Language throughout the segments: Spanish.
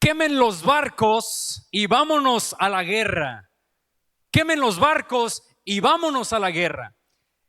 quemen los barcos y vámonos a la guerra. Quemen los barcos y vámonos a la guerra.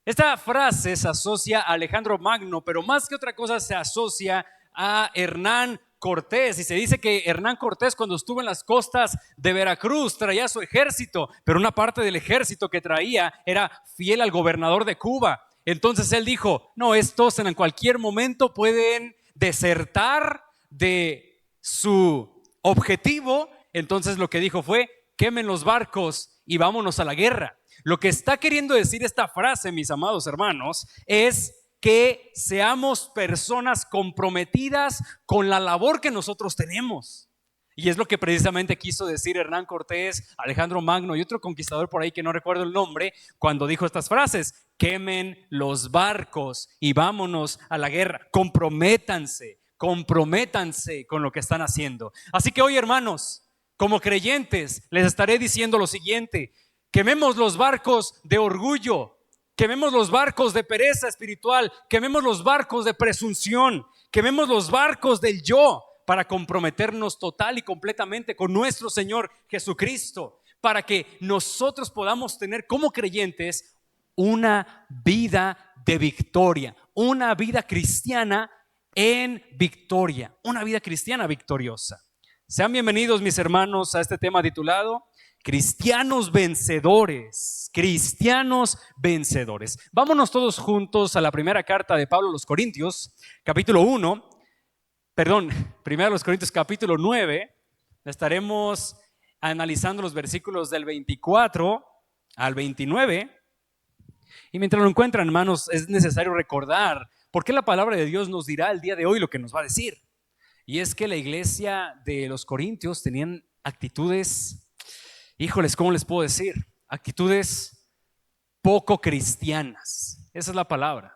Esta frase se asocia a Alejandro Magno, pero más que otra cosa se asocia a Hernán Cortés. Y se dice que Hernán Cortés, cuando estuvo en las costas de Veracruz, traía su ejército, pero una parte del ejército que traía era fiel al gobernador de Cuba. Entonces él dijo: no, estos en cualquier momento pueden desertar de su objetivo. Entonces lo que dijo fue: quemen los barcos y vámonos a la guerra. Lo que está queriendo decir esta frase, mis amados hermanos, es que seamos personas comprometidas con la labor que nosotros tenemos. Y es lo que precisamente quiso decir Hernán Cortés, Alejandro Magno y otro conquistador por ahí que no recuerdo el nombre, cuando dijo estas frases: quemen los barcos y vámonos a la guerra. Comprométanse con lo que están haciendo. Así que hoy, hermanos, como creyentes, les estaré diciendo lo siguiente: quememos los barcos de orgullo, quememos los barcos de pereza espiritual, quememos los barcos de presunción, quememos los barcos del yo, para comprometernos total y completamente con nuestro Señor Jesucristo, para que nosotros podamos tener como creyentes una vida de victoria, una vida cristiana en victoria, una vida cristiana victoriosa. Sean bienvenidos, mis hermanos, a este tema titulado Cristianos vencedores, cristianos vencedores. Vámonos todos juntos a la primera carta de Pablo a los Corintios, primero a los Corintios capítulo 9. Estaremos analizando los versículos del 24 al 29. Y mientras lo encuentran, hermanos, es necesario recordar por qué la palabra de Dios nos dirá el día de hoy lo que nos va a decir. Y es que la iglesia de los Corintios tenían actitudes, híjoles, ¿cómo les puedo decir? Actitudes poco cristianas. Esa es la palabra.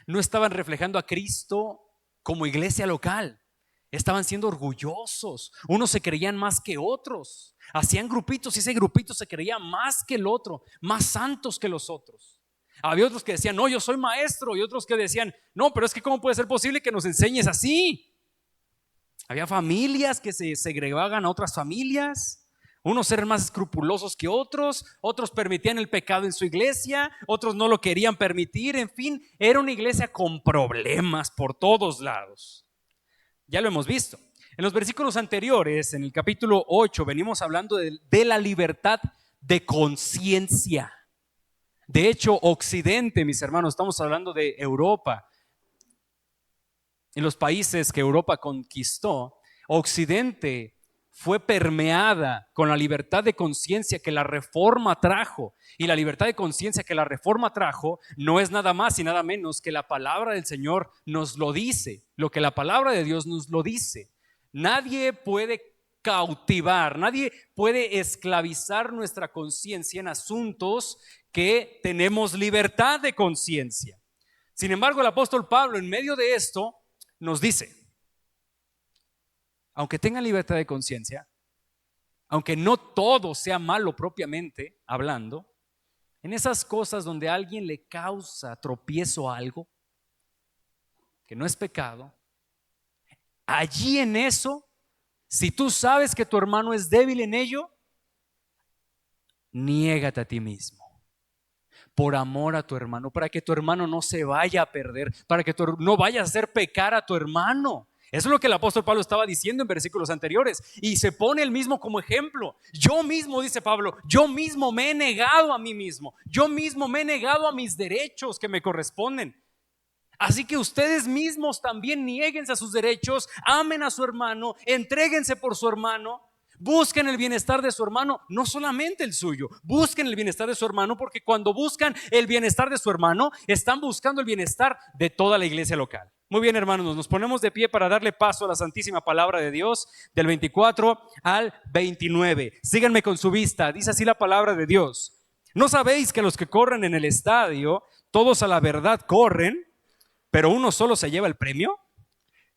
No estaban reflejando a Cristo como iglesia local. Estaban siendo orgullosos. Unos se creían más que otros. Hacían grupitos y ese grupito se creía más que el otro, más santos que los otros. Había otros que decían: no, yo soy maestro. Y otros que decían: no, pero es que ¿cómo puede ser posible que nos enseñes así? Había familias que se segregaban a otras familias. Unos eran más escrupulosos que otros, otros permitían el pecado en su iglesia, otros no lo querían permitir. En fin, era una iglesia con problemas por todos lados. Ya lo hemos visto. En los versículos anteriores, en el capítulo 8, venimos hablando de la libertad de conciencia. De hecho, Occidente, mis hermanos, estamos hablando de Europa. En los países que Europa conquistó, Occidente fue permeada con la libertad de conciencia que la Reforma trajo. Y la libertad de conciencia que la Reforma trajo no es nada más y nada menos que la palabra del Señor nos lo dice, lo que la palabra de Dios nos lo dice. Nadie puede cautivar, nadie puede esclavizar nuestra conciencia en asuntos que tenemos libertad de conciencia. Sin embargo, el apóstol Pablo, en medio de esto, nos dice: aunque tengan libertad de conciencia, aunque no todo sea malo propiamente hablando, en esas cosas donde a alguien le causa tropiezo a algo que no es pecado, allí en eso, si tú sabes que tu hermano es débil en ello, niégate a ti mismo por amor a tu hermano, para que tu hermano no se vaya a perder, para que no vayas a hacer pecar a tu hermano. Eso es lo que el apóstol Pablo estaba diciendo en versículos anteriores, y se pone él mismo como ejemplo. Yo mismo, dice Pablo, yo mismo me he negado a mí mismo, yo mismo me he negado a mis derechos que me corresponden. Así que ustedes mismos también niéguense a sus derechos, amen a su hermano, entréguense por su hermano, busquen el bienestar de su hermano, no solamente el suyo, busquen el bienestar de su hermano, porque cuando buscan el bienestar de su hermano, están buscando el bienestar de toda la iglesia local. Muy bien, hermanos, nos ponemos de pie para darle paso a la santísima palabra de Dios del 24 al 29. Síganme con su vista. Dice así la palabra de Dios: ¿no sabéis que los que corren en el estadio, todos a la verdad corren, pero uno solo se lleva el premio?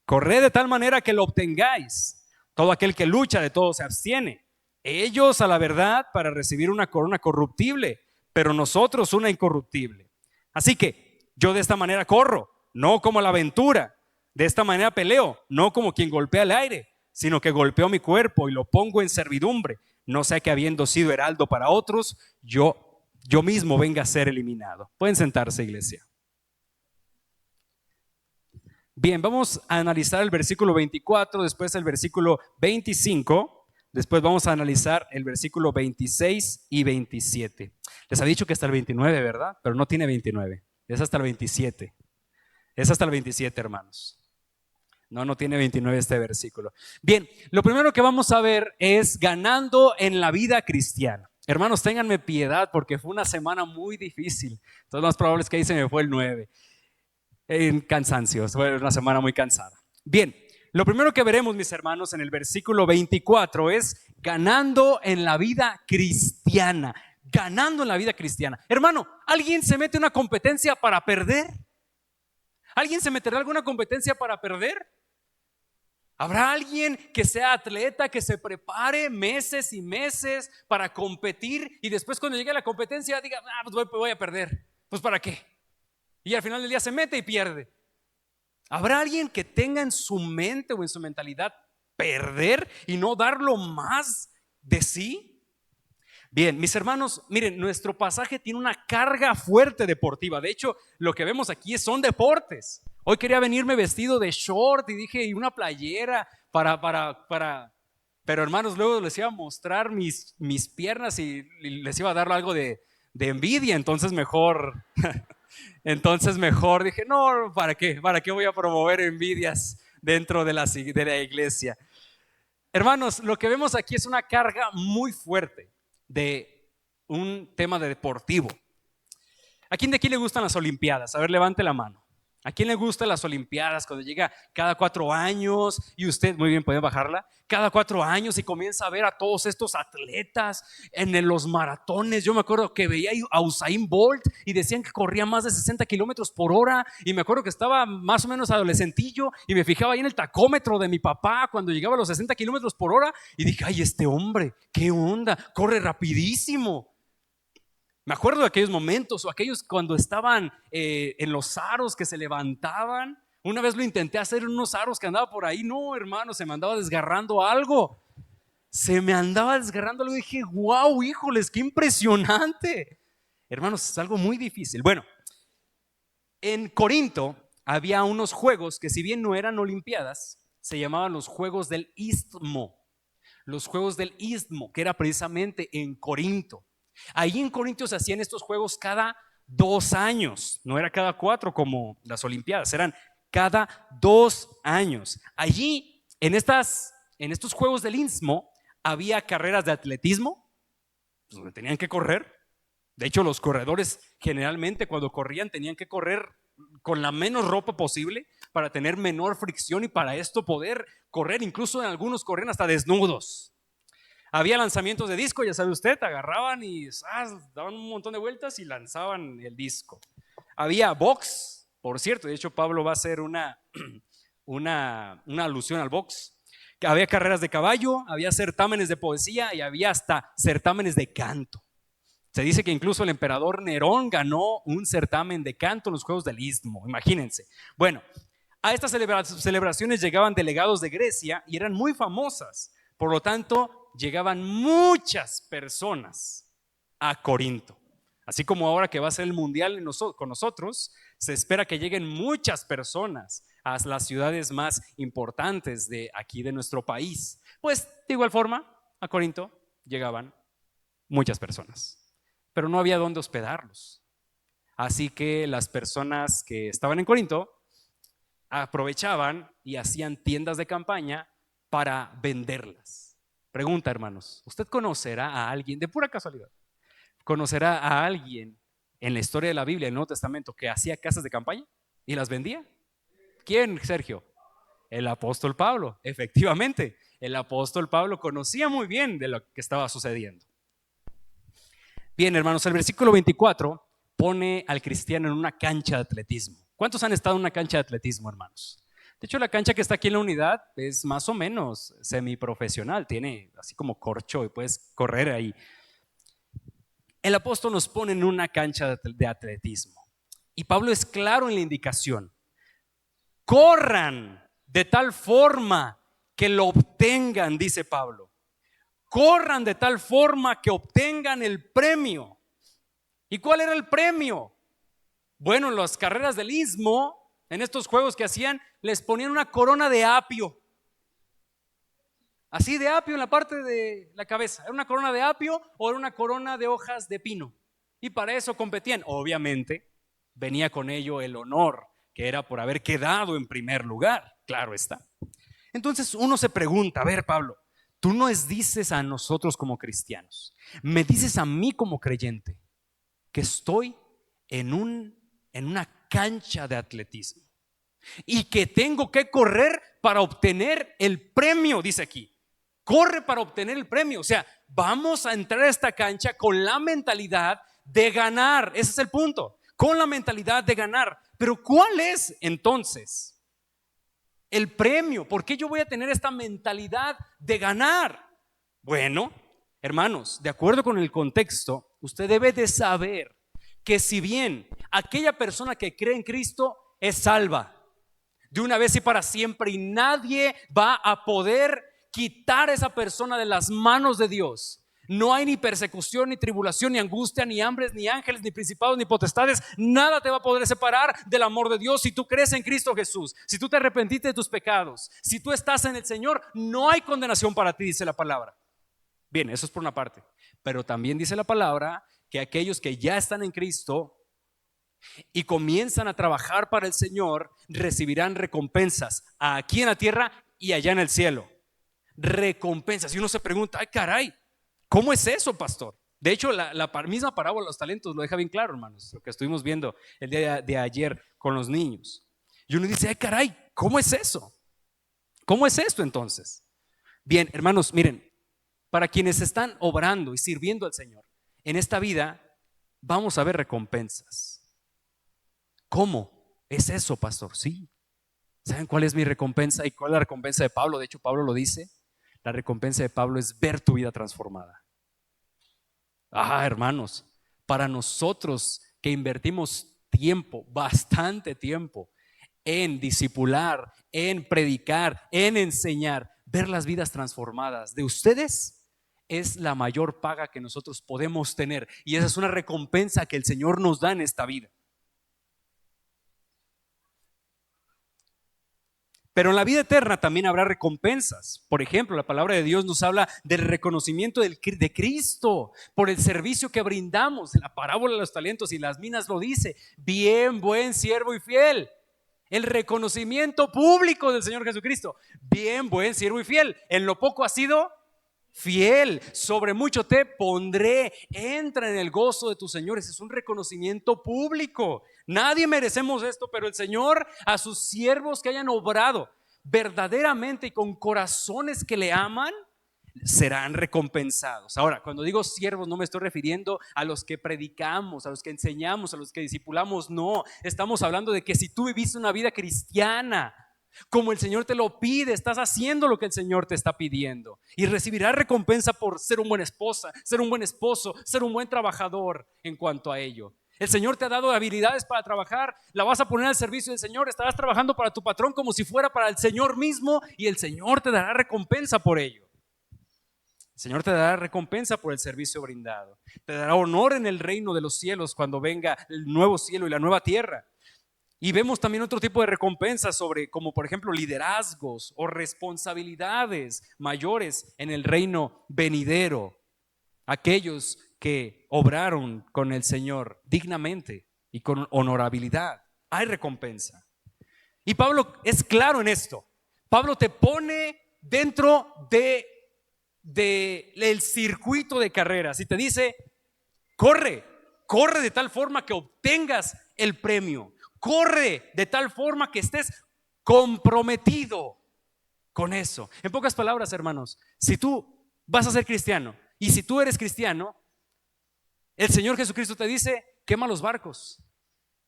Corred de tal manera que lo obtengáis. Todo aquel que lucha de todo se abstiene. Ellos a la verdad para recibir una corona corruptible, pero nosotros una incorruptible. Así que yo de esta manera corro, no como la aventura. De esta manera peleo, no como quien golpea el aire, sino que golpeo mi cuerpo y lo pongo en servidumbre, no sea que habiendo sido heraldo para otros, yo mismo venga a ser eliminado. Pueden sentarse, iglesia. Bien, vamos a analizar el versículo 24, después el versículo 25, después vamos a analizar el versículo 26 y 27. Les había dicho que hasta el 29, ¿verdad? Pero no tiene 29, es hasta el 27. Es hasta el 27, hermanos. No tiene 29 este versículo. Bien, lo primero que vamos a ver es ganando en la vida cristiana. Hermanos, ténganme piedad porque fue una semana muy difícil. Entonces, lo más probable es que ahí se me fue el 9. En cansancio, fue una semana muy cansada. Bien, lo primero que veremos, mis hermanos, en el versículo 24 es ganando en la vida cristiana. Ganando en la vida cristiana. Hermano, ¿alguien se mete en una competencia para perder? ¿Alguien se meterá en alguna competencia para perder? ¿Habrá alguien que sea atleta, que se prepare meses y meses para competir y después cuando llegue a la competencia diga, pues voy a perder? ¿Pues para qué? Y al final del día se mete y pierde. ¿Habrá alguien que tenga en su mente o en su mentalidad perder y no dar lo más de sí? Bien, mis hermanos, miren, nuestro pasaje tiene una carga fuerte deportiva. De hecho, lo que vemos aquí son deportes. Hoy quería venirme vestido de short y dije, y una playera pero hermanos, luego les iba a mostrar mis piernas y les iba a dar algo de envidia, entonces mejor dije, no, ¿para qué? ¿Para qué voy a promover envidias dentro de la iglesia? Hermanos, lo que vemos aquí es una carga muy fuerte de un tema de deportivo. ¿A quién de aquí le gustan las Olimpiadas? A ver, levante la mano. ¿A quién le gustan las Olimpiadas cuando llega cada 4 años y usted, muy bien, pueden bajarla, cada 4 años y comienza a ver a todos estos atletas en los maratones? Yo me acuerdo que veía a Usain Bolt y decían que corría más de 60 kilómetros por hora y me acuerdo que estaba más o menos adolescentillo y me fijaba ahí en el tacómetro de mi papá cuando llegaba a los 60 kilómetros por hora y dije, ay, este hombre, ¿qué onda? Corre rapidísimo. Me acuerdo de aquellos momentos o aquellos cuando estaban en los aros que se levantaban. Una vez lo intenté hacer en unos aros que andaba por ahí. No, hermano, se me andaba desgarrando algo. Y dije, wow, híjoles, qué impresionante. Hermanos, es algo muy difícil. Bueno, en Corinto había unos juegos que si bien no eran olimpiadas, se llamaban los Juegos del Istmo. Los Juegos del Istmo, que era precisamente en Corinto. Ahí en Corinto se hacían estos juegos cada 2 años, no era cada 4 como las Olimpiadas, eran cada 2 años. Allí, en estos juegos del Istmo, había carreras de atletismo, pues, donde tenían que correr. De hecho, los corredores generalmente cuando corrían tenían que correr con la menos ropa posible para tener menor fricción y para esto poder correr. Incluso en algunos corrían hasta desnudos. Había lanzamientos de disco, ya sabe usted, agarraban y daban un montón de vueltas y lanzaban el disco. Había box, por cierto, de hecho Pablo va a hacer una alusión al box. Había carreras de caballo, había certámenes de poesía y había hasta certámenes de canto. Se dice que incluso el emperador Nerón ganó un certamen de canto en los Juegos del Istmo, imagínense. Bueno, a estas celebraciones llegaban delegados de Grecia y eran muy famosas. Por lo tanto, llegaban muchas personas a Corinto. Así como ahora que va a ser el mundial con nosotros, se espera que lleguen muchas personas a las ciudades más importantes de aquí de nuestro país. Pues de igual forma, a Corinto llegaban muchas personas, pero no había dónde hospedarlos. Así que las personas que estaban en Corinto aprovechaban y hacían tiendas de campaña para venderlas. Pregunta, hermanos, ¿usted conocerá a alguien, de pura casualidad, conocerá a alguien en la historia de la Biblia, en el Nuevo Testamento, que hacía casas de campaña y las vendía? ¿Quién, Sergio? El apóstol Pablo. Efectivamente, el apóstol Pablo conocía muy bien de lo que estaba sucediendo. Bien, hermanos, el versículo 24 pone al cristiano en una cancha de atletismo. ¿Cuántos han estado en una cancha de atletismo, hermanos? De hecho, la cancha que está aquí en la unidad es más o menos semiprofesional, tiene así como corcho y puedes correr ahí. El apóstol nos pone en una cancha de atletismo y Pablo es claro en la indicación: corran de tal forma que lo obtengan, dice Pablo. Corran de tal forma que obtengan el premio. ¿Y cuál era el premio? Bueno, en las carreras del Istmo, en estos juegos que hacían, les ponían una corona de apio. Así de apio en la parte de la cabeza. ¿Era una corona de apio o era una corona de hojas de pino? Y para eso competían. Obviamente venía con ello el honor, que era por haber quedado en primer lugar. Claro está. Entonces uno se pregunta, a ver, Pablo, tú nos dices a nosotros como cristianos, me dices a mí como creyente que estoy en una cancha de atletismo y que tengo que correr para obtener el premio, dice aquí. Corre para obtener el premio. O sea, vamos a entrar a esta cancha con la mentalidad de ganar. Ese es el punto, con la mentalidad de ganar. Pero ¿cuál es entonces el premio? ¿Por qué yo voy a tener esta mentalidad de ganar? Bueno, hermanos, de acuerdo con el contexto, usted debe de saber que si bien aquella persona que cree en Cristo es salva de una vez y para siempre, y nadie va a poder quitar a esa persona de las manos de Dios. No hay ni persecución, ni tribulación, ni angustia, ni hambres, ni ángeles, ni principados, ni potestades. Nada te va a poder separar del amor de Dios si tú crees en Cristo Jesús. Si tú te arrepentiste de tus pecados, si tú estás en el Señor, no hay condenación para ti, dice la palabra. Bien, eso es por una parte. Pero también dice la palabra que aquellos que ya están en Cristo y comienzan a trabajar para el Señor recibirán recompensas aquí en la tierra y allá en el cielo. Recompensas. Y uno se pregunta, ay caray, ¿cómo es eso, pastor? De hecho, la misma parábola de los talentos lo deja bien claro, hermanos, lo que estuvimos viendo el día de ayer con los niños. Y uno dice, ay caray, ¿cómo es eso? ¿Cómo es esto entonces? Bien, hermanos, miren, para quienes están obrando y sirviendo al Señor en esta vida, vamos a ver recompensas. ¿Cómo es eso, pastor? Sí. ¿Saben cuál es mi recompensa y cuál es la recompensa de Pablo? De hecho, Pablo lo dice. La recompensa de Pablo es ver tu vida transformada. Hermanos, para nosotros que invertimos tiempo, bastante tiempo, en discipular, en predicar, en enseñar, ver las vidas transformadas de ustedes es la mayor paga que nosotros podemos tener. Y esa es una recompensa que el Señor nos da en esta vida. Pero en la vida eterna también habrá recompensas. Por ejemplo, la palabra de Dios nos habla del reconocimiento de Cristo por el servicio que brindamos. La parábola de los talentos y las minas lo dice. Bien, buen siervo y fiel. El reconocimiento público del Señor Jesucristo. Bien, buen siervo y fiel. En lo poco has sido fiel, sobre mucho te pondré. Entra en el gozo de tu Señor. Ese es un reconocimiento público. Nadie merecemos esto, pero el Señor a sus siervos que hayan obrado verdaderamente y con corazones que le aman, serán recompensados. Ahora, cuando digo siervos, no me estoy refiriendo a los que predicamos, a los que enseñamos, a los que discipulamos. No, estamos hablando de que si tú viviste una vida cristiana como el Señor te lo pide, estás haciendo lo que el Señor te está pidiendo y recibirás recompensa por ser una buena esposa, ser un buen esposo, ser un buen trabajador en cuanto a ello. El Señor te ha dado habilidades para trabajar, la vas a poner al servicio del Señor, estarás trabajando para tu patrón como si fuera para el Señor mismo y el Señor te dará recompensa por ello. El Señor te dará recompensa por el servicio brindado, te dará honor en el reino de los cielos cuando venga el nuevo cielo y la nueva tierra. Y vemos también otro tipo de recompensas sobre, como por ejemplo, liderazgos o responsabilidades mayores en el reino venidero. Aquellos que obraron con el Señor dignamente y con honorabilidad, hay recompensa. Y Pablo es claro en esto. Pablo te pone dentro del circuito de carreras y te dice, corre de tal forma que obtengas el premio. Corre de tal forma que estés comprometido con eso. En pocas palabras, hermanos, si tú vas a ser cristiano y si tú eres cristiano, el Señor Jesucristo te dice, quema los barcos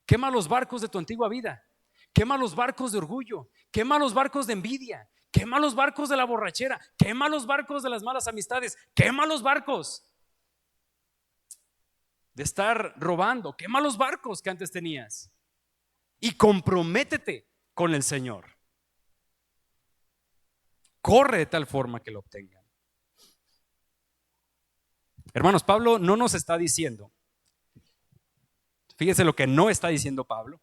de tu antigua vida, quema los barcos de orgullo, quema los barcos de envidia, quema los barcos de la borrachera, quema los barcos de las malas amistades, quema los barcos de estar robando, quema los barcos que antes tenías. Y comprométete con el Señor. corre de tal forma que lo obtengan. Hermanos, Pablo no nos está diciendo, fíjense lo que no está diciendo Pablo.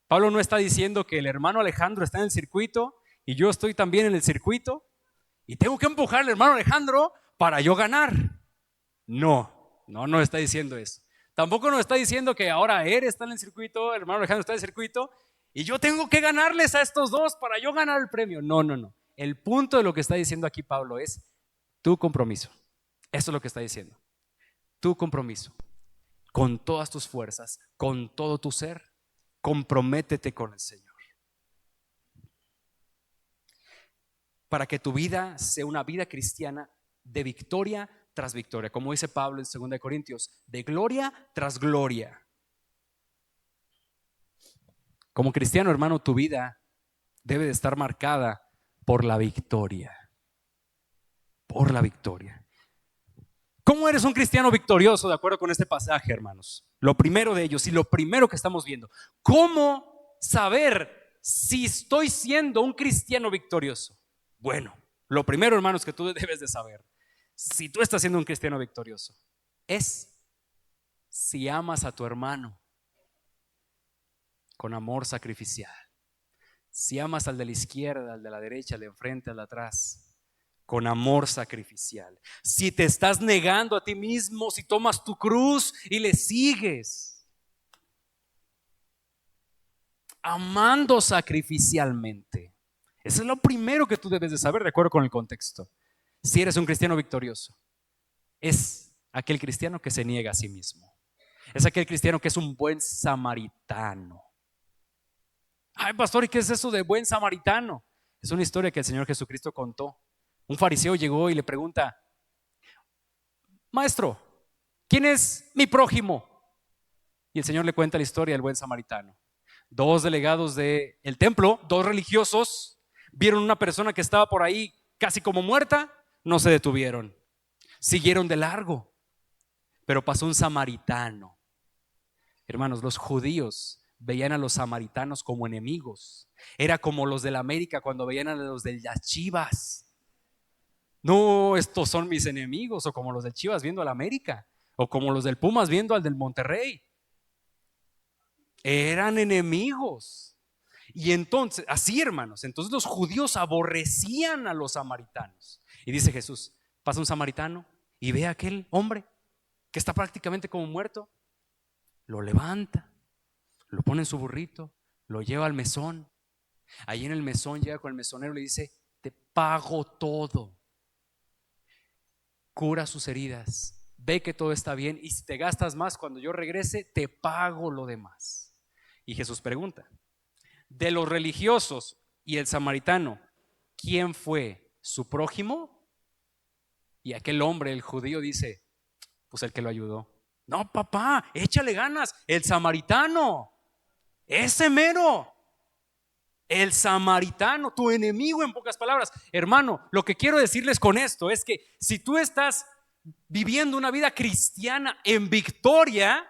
Pablo no está diciendo que el hermano Alejandro está en el circuito y yo estoy también en el circuito y tengo que empujar al hermano Alejandro para yo ganar. No está diciendo eso. Tampoco nos está diciendo que ahora él está en el circuito, el hermano Alejandro está en el circuito y yo tengo que ganarles a estos dos para yo ganar el premio. No. El punto de lo que está diciendo aquí Pablo es tu compromiso. Eso es lo que está diciendo. Tu compromiso. Con todas tus fuerzas, con todo tu ser, comprométete con el Señor. Para que tu vida sea una vida cristiana de victoria tras victoria, como dice Pablo en 2 Corintios, de gloria tras gloria. Como cristiano, hermano, tu vida debe de estar marcada por la victoria. Por la victoria. ¿Cómo eres un cristiano victorioso de acuerdo con este pasaje, hermanos? Lo primero de ellos y lo primero que estamos viendo, ¿cómo saber si estoy siendo un cristiano victorioso? Bueno, lo primero, hermanos, que tú debes de saber, si tú estás siendo un cristiano victorioso, es si amas a tu hermano con amor sacrificial. Si amas al de la izquierda, al de la derecha, al de enfrente, al de atrás, con amor sacrificial. Si te estás negando a ti mismo, si tomas tu cruz y le sigues, amando sacrificialmente. Eso es lo primero que tú debes de saber de acuerdo con el contexto. Si eres un cristiano victorioso, es aquel cristiano que se niega a sí mismo. Es aquel cristiano que es un buen samaritano. Ay, pastor, ¿y qué es eso de buen samaritano? Es una historia que el Señor Jesucristo contó. Un fariseo llegó y le pregunta: maestro, ¿quién es mi prójimo? Y el Señor le cuenta la historia del buen samaritano. Dos delegados del templo, dos religiosos, vieron una persona que estaba por ahí casi como muerta, no se detuvieron, siguieron de largo, pero pasó un samaritano. Hermanos, los judíos veían a los samaritanos como enemigos. Era como los de la América cuando veían a los de las Chivas. No, estos son mis enemigos. O como los del Chivas viendo al América, o como los del Pumas viendo al del Monterrey. Eran enemigos. Y entonces, así, hermanos, entonces los judíos aborrecían a los samaritanos. Y dice Jesús, pasa un samaritano y ve a aquel hombre que está prácticamente como muerto, lo levanta, lo pone en su burrito, lo lleva al mesón. Ahí en el mesón llega con el mesonero y le dice: te pago todo. Cura sus heridas, ve que todo está bien, y si te gastas más, cuando yo regrese te pago lo demás. Y Jesús pregunta: de los religiosos y el samaritano, ¿quién fue su prójimo? Y aquel hombre, el judío, dice: pues el que lo ayudó. No, papá, échale ganas, el samaritano, ese mero. El samaritano, tu enemigo, en pocas palabras. Hermano, lo que quiero decirles con esto es que si tú estás viviendo una vida cristiana en victoria,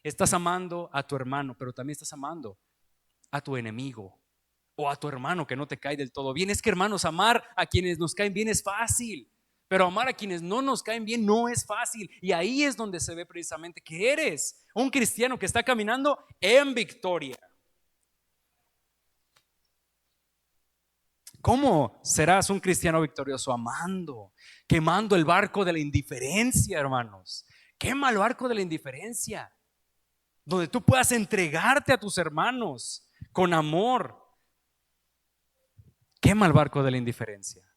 estás amando a tu hermano, pero también estás amando a tu enemigo o a tu hermano que no te cae del todo bien. Es que, hermanos, amar a quienes nos caen bien es fácil, pero amar a quienes no nos caen bien no es fácil. Y ahí es donde se ve precisamente que eres un cristiano que está caminando en victoria. ¿Cómo serás un cristiano victorioso? Amando, quemando el barco de la indiferencia, hermanos. Quema el barco de la indiferencia, donde tú puedas entregarte a tus hermanos con amor. Quema el barco de la indiferencia.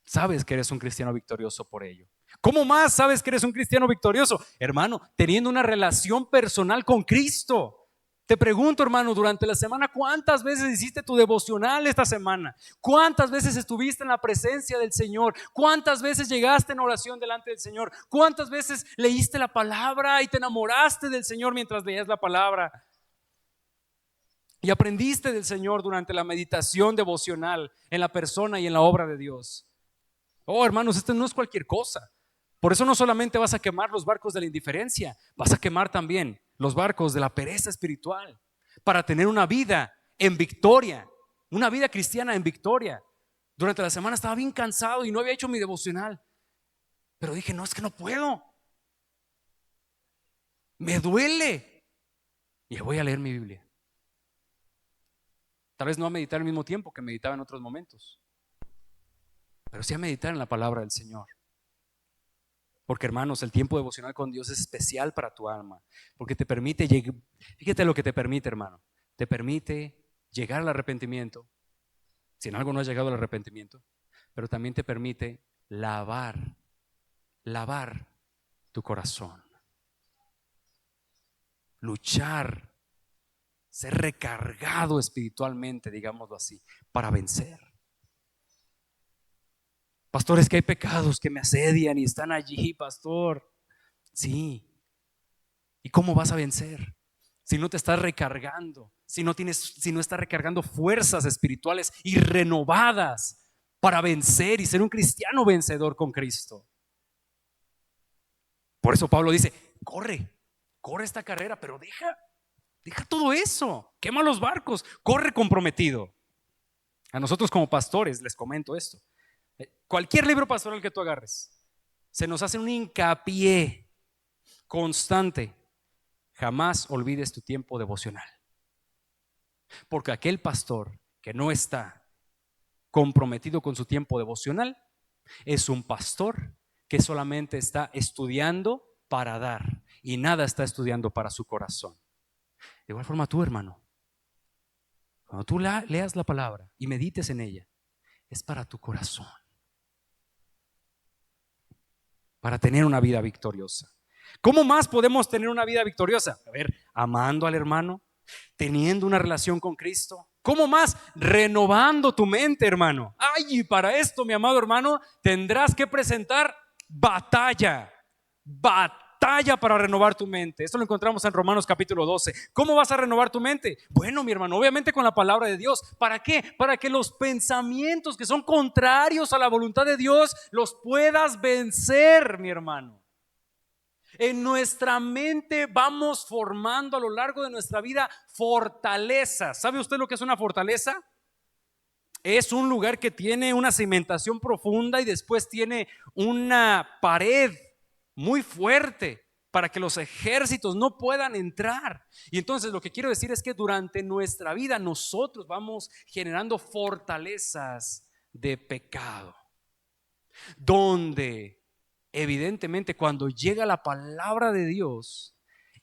Sabes que eres un cristiano victorioso por ello. ¿Cómo más sabes que eres un cristiano victorioso? Hermano, teniendo una relación personal con Cristo. Te pregunto, hermano, durante la semana, ¿cuántas veces hiciste tu devocional esta semana? ¿Cuántas veces estuviste en la presencia del Señor? ¿Cuántas veces llegaste en oración delante del Señor? ¿Cuántas veces leíste la palabra y te enamoraste del Señor mientras leías la palabra? Y aprendiste del Señor durante la meditación devocional en la persona y en la obra de Dios. Oh, hermanos, esto no es cualquier cosa. Por eso no solamente vas a quemar los barcos de la indiferencia, vas a quemar también los barcos de la pereza espiritual, para tener una vida en victoria, una vida cristiana en victoria. Durante la semana estaba bien cansado y no había hecho mi devocional. Pero dije, no, es que no puedo. Me duele. Y voy a leer mi Biblia. Tal vez no a meditar al mismo tiempo que meditaba en otros momentos, pero sí a meditar en la palabra del Señor. Porque, hermanos, el tiempo devocional con Dios es especial para tu alma, porque te permite, fíjate lo que te permite, hermano, te permite llegar al arrepentimiento, si en algo no has llegado al arrepentimiento, pero también te permite lavar tu corazón, luchar, ser recargado espiritualmente, digámoslo así, para vencer. Pastor, es que hay pecados que me asedian y están allí, pastor. Sí. ¿Y cómo vas a vencer? Si no te estás recargando, si no estás recargando fuerzas espirituales y renovadas para vencer y ser un cristiano vencedor con Cristo. Por eso Pablo dice, corre esta carrera, pero deja todo eso, quema los barcos, corre comprometido. A nosotros como pastores les comento esto. Cualquier libro pastoral que tú agarres, se nos hace un hincapié constante. Jamás olvides tu tiempo devocional. Porque aquel pastor que no está comprometido con su tiempo devocional es un pastor que solamente está estudiando para dar y nada está estudiando para su corazón. De igual forma tú, hermano, cuando tú leas la palabra y medites en ella, es para tu corazón, para tener una vida victoriosa. ¿Cómo más podemos tener una vida victoriosa? A ver, amando al hermano, teniendo una relación con Cristo. ¿Cómo más? Renovando tu mente, hermano. Ay, y para esto, mi amado hermano, tendrás que presentar batalla para renovar tu mente. Esto lo encontramos en Romanos capítulo 12. ¿Cómo vas a renovar tu mente? Bueno, mi hermano, obviamente con la palabra de Dios. ¿Para qué? Para que los pensamientos que son contrarios a la voluntad de Dios los puedas vencer, mi hermano. En nuestra mente vamos formando a lo largo de nuestra vida fortalezas. ¿Sabe usted lo que es una fortaleza? Es un lugar que tiene una cimentación profunda y después tiene una pared muy fuerte para que los ejércitos no puedan entrar. Y entonces lo que quiero decir es que durante nuestra vida nosotros vamos generando fortalezas de pecado, donde evidentemente cuando llega la palabra de Dios,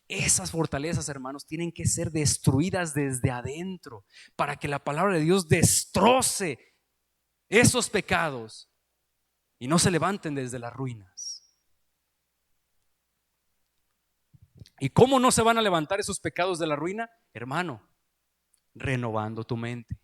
esas fortalezas, hermanos, tienen que ser destruidas desde adentro para que la palabra de Dios destroce esos pecados y no se levanten desde las ruinas. ¿Y cómo no se van a levantar esos pecados de la ruina? Hermano, renovando tu mente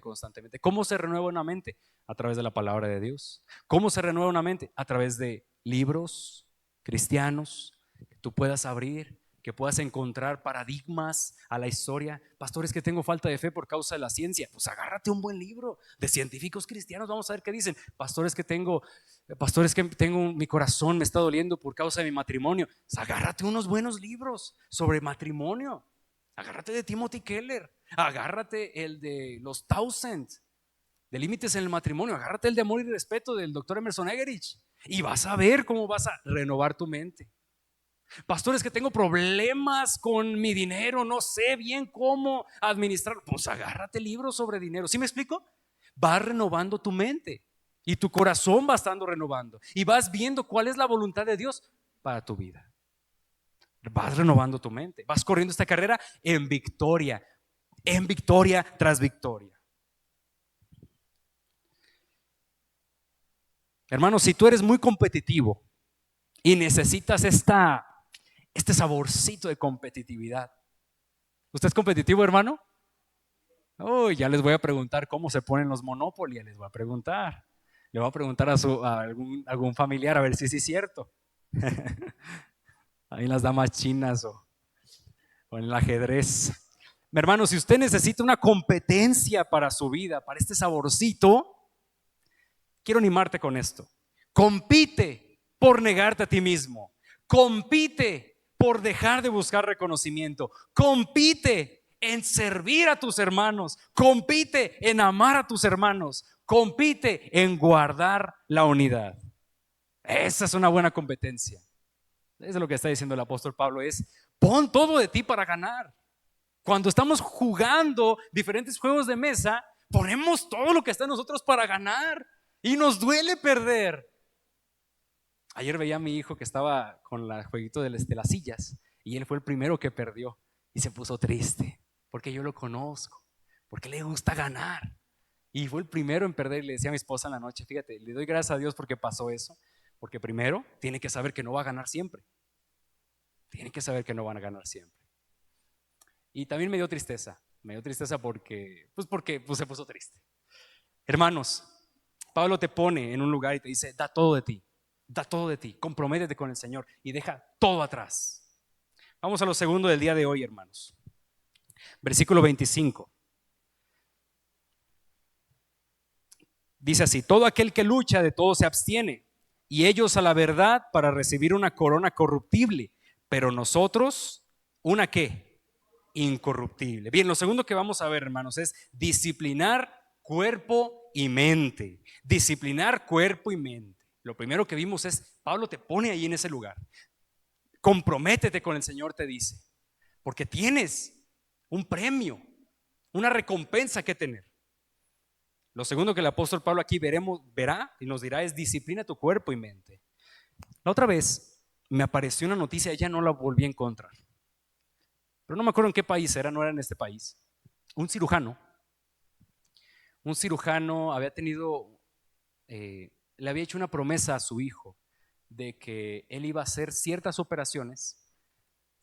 constantemente. ¿Cómo se renueva una mente? A través de la palabra de Dios. ¿Cómo se renueva una mente? A través de libros cristianos que tú puedas abrir, que puedas encontrar paradigmas a la historia. Pastores, que tengo falta de fe por causa de la ciencia. Pues agárrate un buen libro de científicos cristianos, vamos a ver qué dicen. Pastores, que tengo mi corazón me está doliendo por causa de mi matrimonio. Pues agárrate unos buenos libros sobre matrimonio. Agárrate de Timothy Keller, agárrate el de los 1000 de límites en el matrimonio, agárrate el de amor y respeto del doctor Emerson Egerich y vas a ver cómo vas a renovar tu mente. Pastores, que tengo problemas con mi dinero, no sé bien cómo administrarlo. Pues agárrate libros sobre dinero. ¿Sí me explico? Vas renovando tu mente y tu corazón va estando renovando y vas viendo cuál es la voluntad de Dios para tu vida. Vas renovando tu mente, vas corriendo esta carrera en victoria tras victoria. Hermano, si tú eres muy competitivo y necesitas este saborcito de competitividad. ¿Usted es competitivo, hermano? Ya les voy a preguntar cómo se ponen los Monopoly. Les voy a preguntar. Le voy a preguntar a algún familiar a ver si es cierto. Ahí en las damas chinas o en el ajedrez. Mi hermano, si usted necesita una competencia para su vida, para este saborcito, quiero animarte con esto. Compite por negarte a ti mismo. Compite por dejar de buscar reconocimiento. Compite en servir a tus hermanos, compite en amar a tus hermanos, compite en guardar la unidad. Esa es una buena competencia. Eso es lo que está diciendo el apóstol Pablo, es pon todo de ti para ganar. Cuando estamos jugando diferentes juegos de mesa, ponemos todo lo que está en nosotros para ganar y nos duele perder. Ayer veía a mi hijo que estaba con el jueguito de las sillas y él fue el primero que perdió y se puso triste porque yo lo conozco, porque le gusta ganar y fue el primero en perder. Y le decía a mi esposa en la noche, fíjate, le doy gracias a Dios porque pasó eso, porque primero tiene que saber que no va a ganar siempre, tiene que saber que no van a ganar siempre. Y también me dio tristeza porque se puso triste. Hermanos, Pablo te pone en un lugar y te dice, da todo de ti, comprométete con el Señor y deja todo atrás. Vamos a lo segundo del día de hoy, hermanos. Versículo 25. Dice así, todo aquel que lucha de todo se abstiene, y ellos a la verdad para recibir una corona corruptible, pero nosotros, ¿una qué? Incorruptible. Bien, lo segundo que vamos a ver, hermanos, es disciplinar cuerpo y mente. Disciplinar cuerpo y mente. Lo primero que vimos es, Pablo te pone ahí en ese lugar. Comprométete con el Señor, te dice, porque tienes un premio, una recompensa que tener. Lo segundo que el apóstol Pablo aquí verá y nos dirá es disciplina tu cuerpo y mente. La otra vez me apareció una noticia, ya no la volví a encontrar, pero no me acuerdo en qué país era, no era en este país. Un cirujano había tenido, le había hecho una promesa a su hijo de que él iba a hacer ciertas operaciones,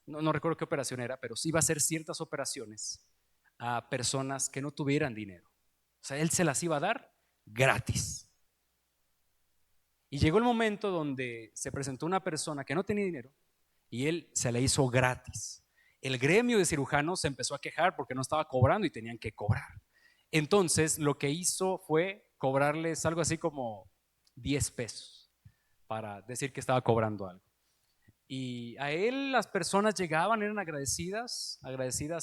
no recuerdo qué operación era, pero sí iba a hacer ciertas operaciones a personas que no tuvieran dinero. O sea, él se las iba a dar gratis. Y llegó el momento donde se presentó una persona que no tenía dinero y él se la hizo gratis. El gremio de cirujanos se empezó a quejar porque no estaba cobrando y tenían que cobrar. Entonces lo que hizo fue cobrarles algo así como 10 pesos para decir que estaba cobrando algo. Y a él las personas llegaban, eran agradecidas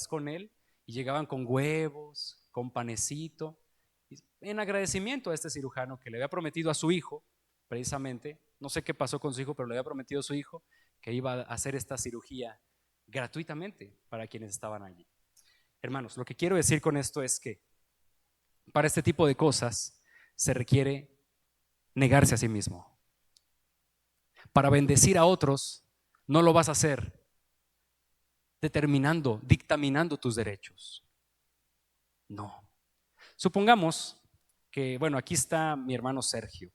con él, y llegaban con huevos, con panecito, en agradecimiento a este cirujano que le había prometido a su hijo, precisamente, no sé qué pasó con su hijo, pero le había prometido a su hijo que iba a hacer esta cirugía gratuitamente para quienes estaban allí. Hermanos, lo que quiero decir con esto es que para este tipo de cosas se requiere negarse a sí mismo. Para bendecir a otros no lo vas a hacer dictaminando tus derechos. No. Supongamos que, bueno, aquí está mi hermano Sergio.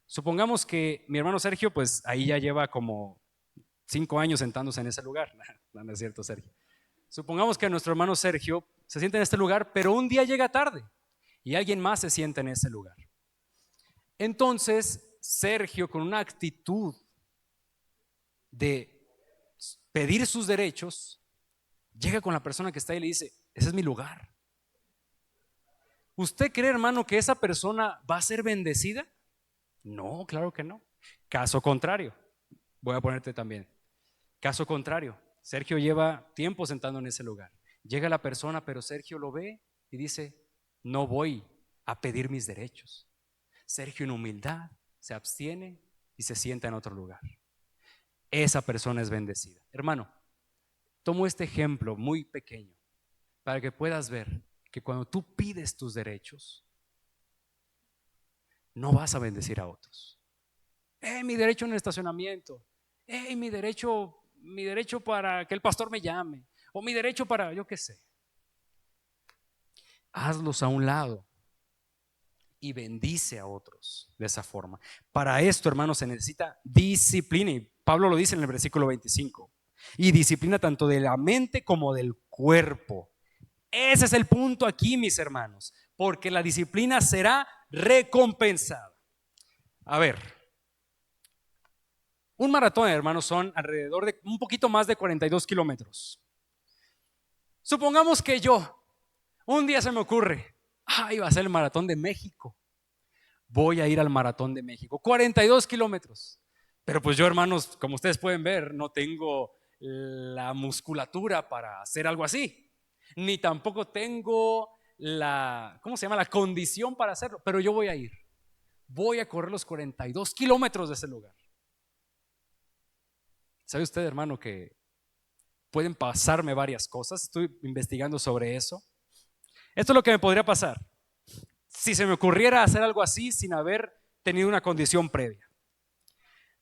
Supongamos que mi hermano Sergio, pues ahí ya lleva como 5 años sentándose en ese lugar. No es cierto, Sergio. Supongamos que nuestro hermano Sergio se sienta en este lugar, pero un día llega tarde y alguien más se sienta en ese lugar. Entonces, Sergio, con una actitud de pedir sus derechos, llega con la persona que está ahí y le dice, ese es mi lugar. ¿Usted cree, hermano, que esa persona va a ser bendecida? No, claro que no. Caso contrario, voy a ponerte también. Caso contrario, Sergio lleva tiempo sentado en ese lugar. Llega la persona, pero Sergio lo ve y dice, no voy a pedir mis derechos. Sergio en humildad se abstiene y se sienta en otro lugar. Esa persona es bendecida. Hermano, tomo este ejemplo muy pequeño para que puedas ver que cuando tú pides tus derechos, no vas a bendecir a otros. Mi derecho en el estacionamiento, mi derecho para que el pastor me llame, o mi derecho para, yo qué sé. Hazlos a un lado y bendice a otros de esa forma. Para esto, hermanos, se necesita disciplina, y Pablo lo dice en el versículo 25, y disciplina tanto de la mente como del cuerpo. Ese es el punto aquí, mis hermanos, porque la disciplina será recompensada. A ver, un maratón, hermanos, son alrededor de un poquito más de 42 kilómetros. Supongamos que un día se me ocurre, iba a ser el maratón de México. Voy a ir al maratón de México, 42 kilómetros. Pero pues yo, hermanos, como ustedes pueden ver, no tengo la musculatura para hacer algo así. ni tampoco tengo ¿cómo se llama? La condición para hacerlo, pero yo voy a ir. Voy a correr los 42 kilómetros de ese lugar. ¿Sabe usted, hermano, que pueden pasarme varias cosas? Estoy investigando sobre eso. Esto es lo que me podría pasar si se me ocurriera hacer algo así sin haber tenido una condición previa.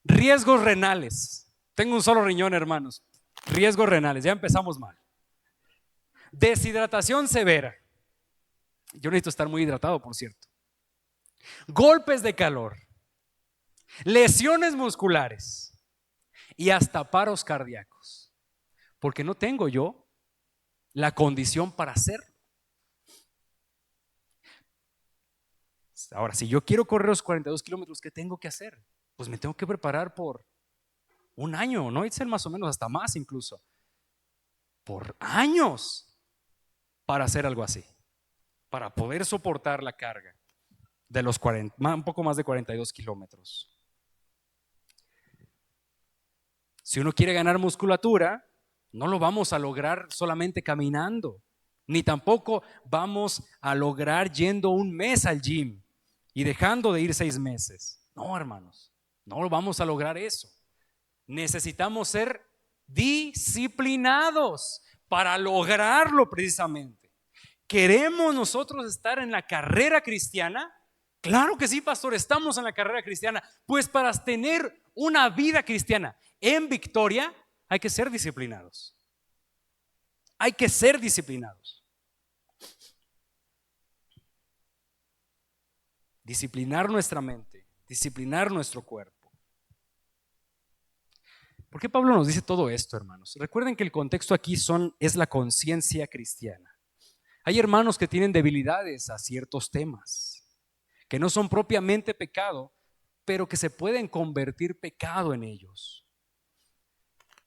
Riesgos renales. Tengo un solo riñón, hermanos. Riesgos renales, ya empezamos mal. Deshidratación severa. Yo necesito estar muy hidratado, por cierto. Golpes de calor, lesiones musculares y hasta paros cardíacos, porque no tengo yo la condición para hacerlo. Ahora, si yo quiero correr los 42 kilómetros, ¿qué tengo que hacer? Pues me tengo que preparar por un año, no hay que ser más o menos hasta más incluso, por años para hacer algo así, para poder soportar la carga de los un poco más de 42 kilómetros. Si uno quiere ganar musculatura, no lo vamos a lograr solamente caminando, ni tampoco vamos a lograr yendo un mes al gym y dejando de ir 6 meses. No, hermanos, no lo vamos a lograr eso. Necesitamos ser disciplinados para lograrlo precisamente. ¿Queremos nosotros estar en la carrera cristiana? Claro que sí, pastor, estamos en la carrera cristiana. Pues para tener una vida cristiana en victoria hay que ser disciplinados. Hay que ser disciplinados. Disciplinar nuestra mente, disciplinar nuestro cuerpo. ¿Por qué Pablo nos dice todo esto, hermanos? Recuerden que el contexto aquí es la conciencia cristiana. Hay hermanos que tienen debilidades a ciertos temas, que no son propiamente pecado, pero que se pueden convertir pecado en ellos.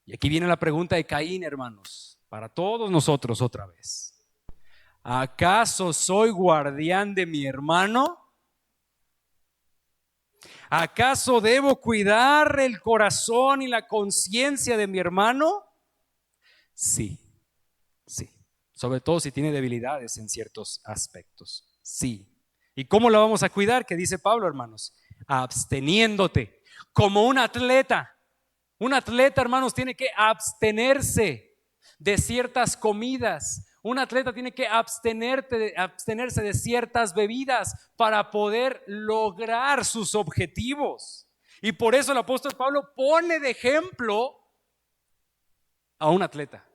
Y aquí viene la pregunta de Caín, hermanos, para todos nosotros otra vez. ¿Acaso soy guardián de mi hermano? ¿Acaso debo cuidar el corazón y la conciencia de mi hermano? Sí, sí. Sobre todo si tiene debilidades en ciertos aspectos. Sí. ¿Y cómo la vamos a cuidar? ¿Qué dice Pablo, hermanos? Absteniéndote. Como un atleta. Un atleta, hermanos, tiene que abstenerse de ciertas comidas. Un atleta tiene que abstenerse de ciertas bebidas para poder lograr sus objetivos. Y por eso el apóstol Pablo pone de ejemplo a un atleta.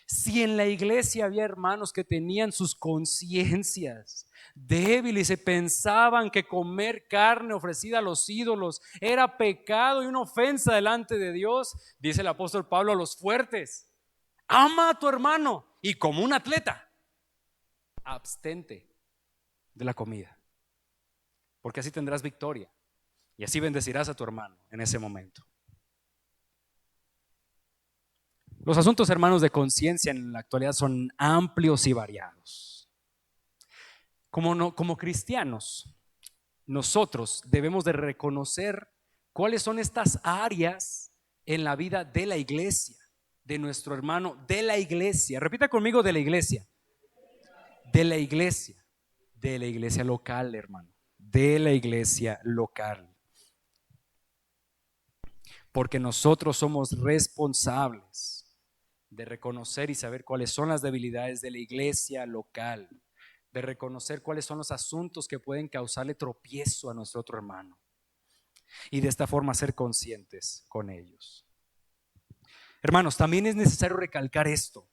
Si en la iglesia había hermanos que tenían sus conciencias débiles y pensaban que comer carne ofrecida a los ídolos era pecado y una ofensa delante de Dios, dice el apóstol Pablo a los fuertes: ama a tu hermano y como un atleta, abstente de la comida, porque así tendrás victoria y así bendecirás a tu hermano en ese momento. Los asuntos, hermanos, de conciencia en la actualidad son amplios y variados. Como cristianos, nosotros debemos de reconocer cuáles son estas áreas en la vida de la iglesia, de nuestro hermano, de la iglesia. Repita conmigo: de la iglesia. De la iglesia. De la iglesia local, hermano. De la iglesia local. Porque nosotros somos responsables de reconocer y saber cuáles son las debilidades de la iglesia local, de reconocer cuáles son los asuntos que pueden causarle tropiezo a nuestro otro hermano y de esta forma ser conscientes con ellos. Hermanos, también es necesario recalcar esto,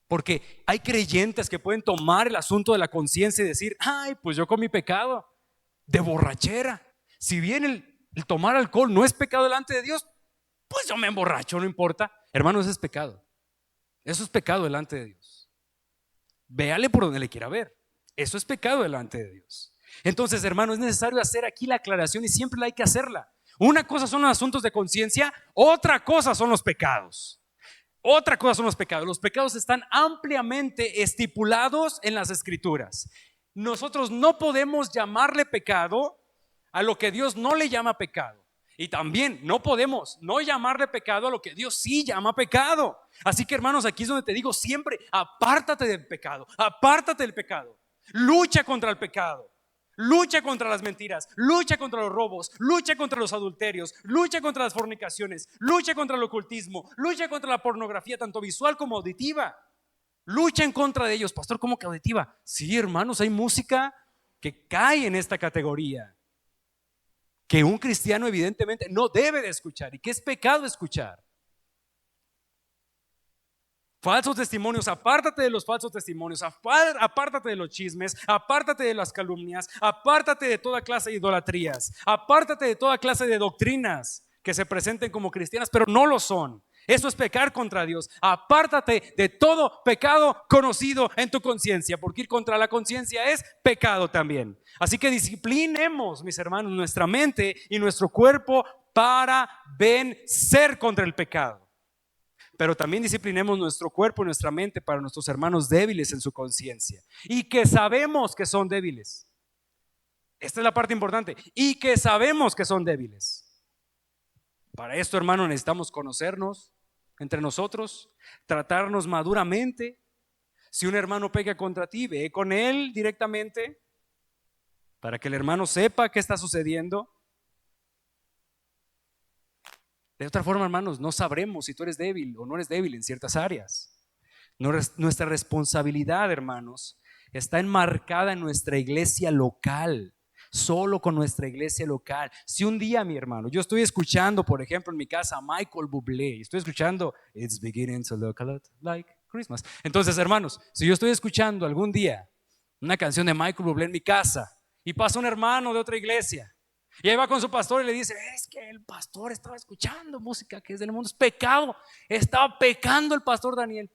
porque hay creyentes que pueden tomar el asunto de la conciencia y decir: ay, pues yo con mi pecado de borrachera, si bien el tomar alcohol no es pecado delante de Dios, pues yo me emborracho, no importa. Hermanos, eso es pecado. Eso es pecado delante de Dios. Véale por donde le quiera ver. Eso es pecado delante de Dios. Entonces, hermano, es necesario hacer aquí la aclaración y siempre hay que hacerla. Una cosa son los asuntos de conciencia, otra cosa son los pecados. Otra cosa son los pecados. Los pecados están ampliamente estipulados en las Escrituras. Nosotros no podemos llamarle pecado a lo que Dios no le llama pecado. Y también no podemos no llamarle pecado a lo que Dios sí llama pecado. Así que, hermanos, aquí es donde te digo siempre, apártate del pecado, apártate del pecado. Lucha contra el pecado. Lucha contra las mentiras, lucha contra los robos, lucha contra los adulterios, lucha contra las fornicaciones, lucha contra el ocultismo, lucha contra la pornografía, tanto visual como auditiva. Lucha en contra de ellos. Pastor, ¿cómo que auditiva? Sí, hermanos, hay música que cae en esta categoría, que un cristiano evidentemente no debe de escuchar y que es pecado escuchar. Falsos testimonios, apártate de los falsos testimonios, apártate de los chismes, apártate de las calumnias, apártate de toda clase de idolatrías, apártate de toda clase de doctrinas que se presenten como cristianas, pero no lo son. Eso es pecar contra Dios. Apártate de todo pecado conocido en tu conciencia, porque ir contra la conciencia es pecado también. Así que disciplinemos, mis hermanos, nuestra mente y nuestro cuerpo para vencer contra el pecado. Pero también disciplinemos nuestro cuerpo y nuestra mente para nuestros hermanos débiles en su conciencia y que sabemos que son débiles. Esta es la parte importante. Y que sabemos que son débiles. Para esto, hermano, necesitamos conocernos entre nosotros, tratarnos maduramente. Si un hermano peca contra ti, ve con él directamente para que el hermano sepa qué está sucediendo. De otra forma, hermanos, no sabremos si tú eres débil o no eres débil en ciertas áreas. Nuestra responsabilidad, hermanos, está enmarcada en nuestra iglesia local. Solo con nuestra iglesia local. Si un día, mi hermano, yo estoy escuchando, por ejemplo, en mi casa a Michael Bublé, estoy escuchando It's beginning to look a lot like Christmas. Entonces, hermanos, si yo estoy escuchando algún día una canción de Michael Bublé en mi casa y pasa un hermano de otra iglesia y ahí va con su pastor y le dice, es que el pastor estaba escuchando música que es del mundo, es pecado, estaba pecando el pastor Daniel.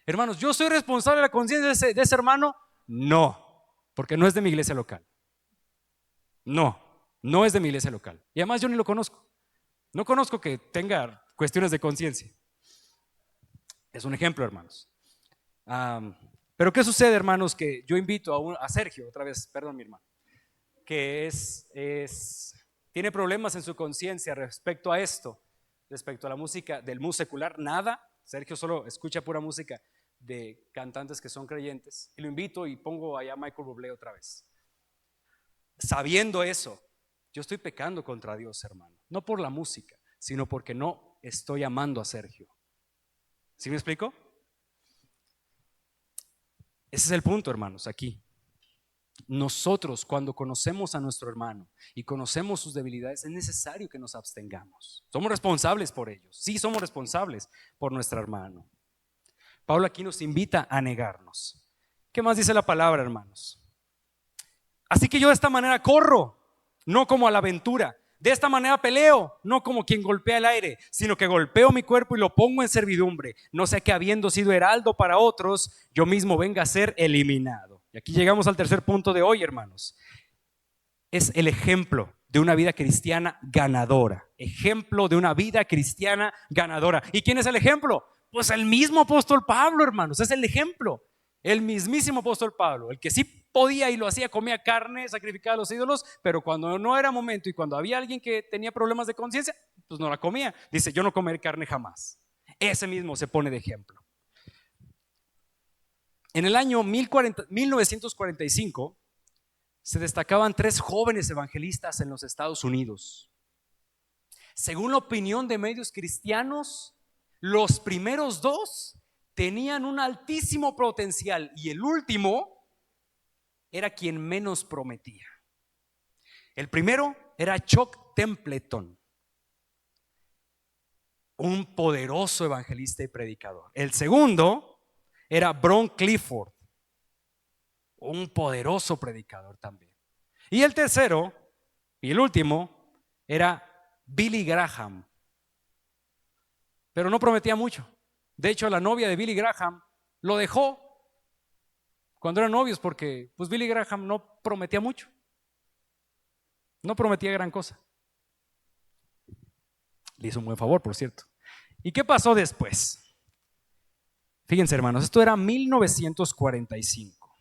Hermanos, ¿yo soy responsable de la conciencia de ese hermano? No, porque no es de mi iglesia local. No es de mi iglesia local. Y además yo ni lo conozco. No conozco que tenga cuestiones de conciencia. Es un ejemplo, hermanos. Pero ¿qué sucede, hermanos? Que yo invito a Sergio, otra vez, perdón, mi hermano, que tiene problemas en su conciencia respecto a esto, respecto a la música del mundo secular, nada. Sergio solo escucha pura música de cantantes que son creyentes. Y lo invito y pongo allá a Michael Bublé otra vez. Sabiendo eso, yo estoy pecando contra Dios, hermano. No por la música, sino porque no estoy amando a Sergio. ¿Sí me explico? Ese es el punto, hermanos, aquí. Nosotros, cuando conocemos a nuestro hermano y conocemos sus debilidades, es necesario que nos abstengamos. Somos responsables por ellos. Sí, somos responsables por nuestro hermano. Pablo aquí nos invita a negarnos. ¿Qué más dice la palabra, hermanos? Así que yo de esta manera corro, no como a la aventura. De esta manera peleo, no como quien golpea el aire, sino que golpeo mi cuerpo y lo pongo en servidumbre. No sea que habiendo sido heraldo para otros, yo mismo venga a ser eliminado. Y aquí llegamos al tercer punto de hoy, hermanos. Es el ejemplo de una vida cristiana ganadora. Ejemplo de una vida cristiana ganadora. ¿Y quién es el ejemplo? Pues el mismo apóstol Pablo, hermanos, es el ejemplo. El mismísimo apóstol Pablo, el que sí podía y lo hacía, comía carne sacrificada a los ídolos, pero cuando no era momento y cuando había alguien que tenía problemas de conciencia, pues no la comía. Dice, yo no comeré carne jamás. Ese mismo se pone de ejemplo. En el año 1945 se destacaban 3 jóvenes evangelistas en los Estados Unidos. Según la opinión de medios cristianos, los primeros 2 tenían un altísimo potencial y el último era quien menos prometía. El primero era Chuck Templeton, un poderoso evangelista y predicador. El segundo era Bron Clifford, un poderoso predicador también. Y el tercero y el último era Billy Graham, pero no prometía mucho. De hecho, la novia de Billy Graham lo dejó cuando eran novios porque pues Billy Graham no prometía mucho. No prometía gran cosa. Le hizo un buen favor, por cierto. ¿Y qué pasó después? Fíjense, hermanos, esto era 1945.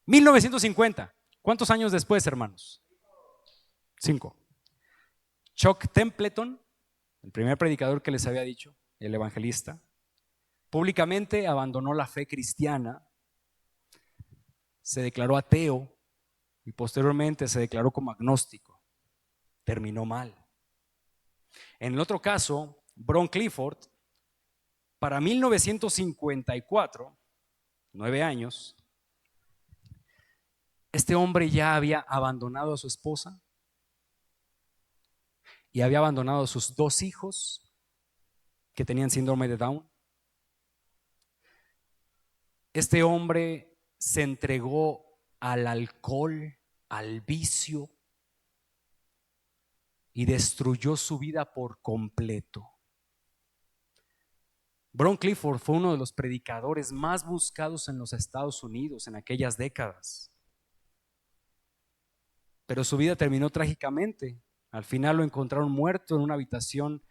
1950. ¿Cuántos años después, hermanos? 5. Chuck Templeton, el primer predicador que les había dicho, el evangelista, públicamente abandonó la fe cristiana, se declaró ateo y posteriormente se declaró como agnóstico. Terminó mal. En el otro caso, Bron Clifford, para 1954, 9 años, este hombre ya había abandonado a su esposa y había abandonado a sus 2 hijos que tenían síndrome de Down. Este hombre se entregó al alcohol, al vicio, y destruyó su vida por completo. Bron Clifford fue uno de los predicadores más buscados en los Estados Unidos en aquellas décadas. Pero su vida terminó trágicamente. Al final lo encontraron muerto en una habitación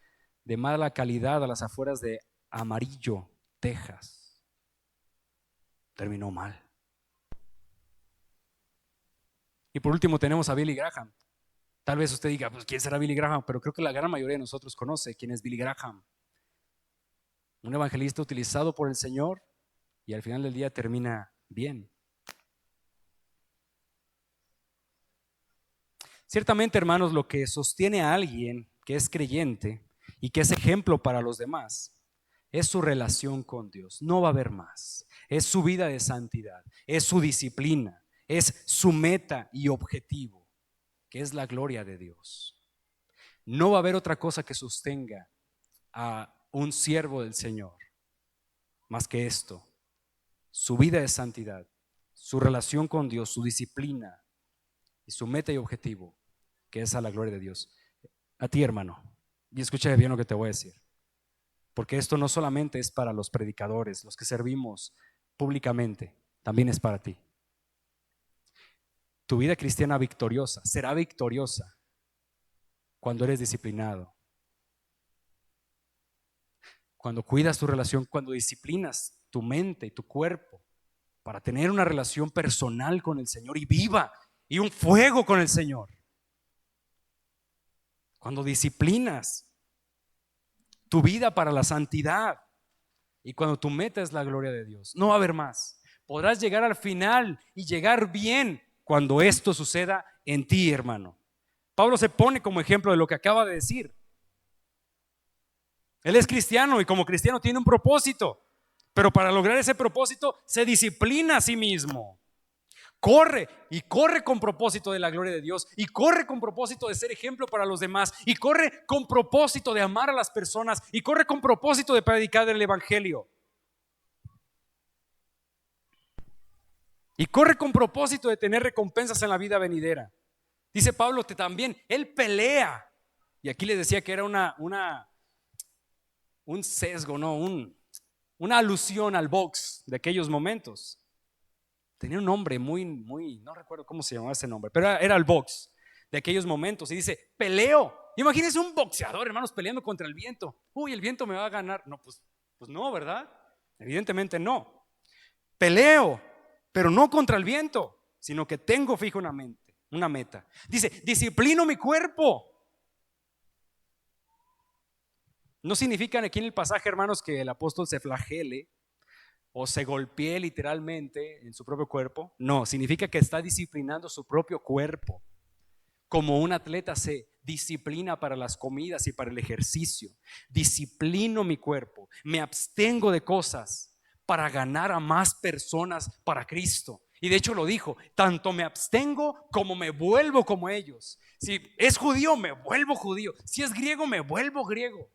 de mala calidad a las afueras de Amarillo, Texas. Terminó mal. Y por último tenemos a Billy Graham. Tal vez usted diga, pues ¿quién será Billy Graham? Pero creo que la gran mayoría de nosotros conoce quién es Billy Graham. Un evangelista utilizado por el Señor y al final del día termina bien. Ciertamente, hermanos, lo que sostiene a alguien que es creyente y que es ejemplo para los demás es su relación con Dios. No va a haber más. Es su vida de santidad, es su disciplina, es su meta y objetivo, que es la gloria de Dios. No va a haber otra cosa que sostenga a un siervo del Señor más que esto: su vida de santidad, su relación con Dios, su disciplina y su meta y objetivo, que es a la gloria de Dios. A ti, hermano, y escucha bien lo que te voy a decir, porque esto no solamente es para los predicadores, los que servimos públicamente, también es para ti. Tu vida cristiana victoriosa será victoriosa cuando eres disciplinado, cuando cuidas tu relación, cuando disciplinas tu mente y tu cuerpo para tener una relación personal con el Señor y viva y un fuego con el Señor. Cuando disciplinas tu vida para la santidad y cuando tu meta es la gloria de Dios, no va a haber más. Podrás llegar al final y llegar bien cuando esto suceda en ti, hermano. Pablo se pone como ejemplo de lo que acaba de decir. Él es cristiano y como cristiano tiene un propósito, pero para lograr ese propósito se disciplina a sí mismo. Corre y corre con propósito de la gloria de Dios, y corre con propósito de ser ejemplo para los demás, y corre con propósito de amar a las personas, y corre con propósito de predicar el evangelio, y corre con propósito de tener recompensas en la vida venidera. Dice Pablo que también él pelea, y aquí les decía que era un sesgo, ¿no? Una alusión al box de aquellos momentos. Tenía un nombre muy, no recuerdo cómo se llamaba ese nombre, pero era el box de aquellos momentos. Y dice, peleo. Imagínense un boxeador, hermanos, peleando contra el viento. Uy, el viento me va a ganar. No, pues no, ¿verdad? Evidentemente no. Peleo, pero no contra el viento, sino que tengo fijo una meta. Dice, disciplino mi cuerpo. No significa aquí en el pasaje, hermanos, que el apóstol se flagele o se golpee literalmente en su propio cuerpo. No, significa que está disciplinando su propio cuerpo. Como un atleta se disciplina para las comidas y para el ejercicio. Disciplino mi cuerpo, me abstengo de cosas para ganar a más personas para Cristo. Y de hecho lo dijo, tanto me abstengo como me vuelvo como ellos. Si es judío, me vuelvo judío. Si es griego, me vuelvo griego.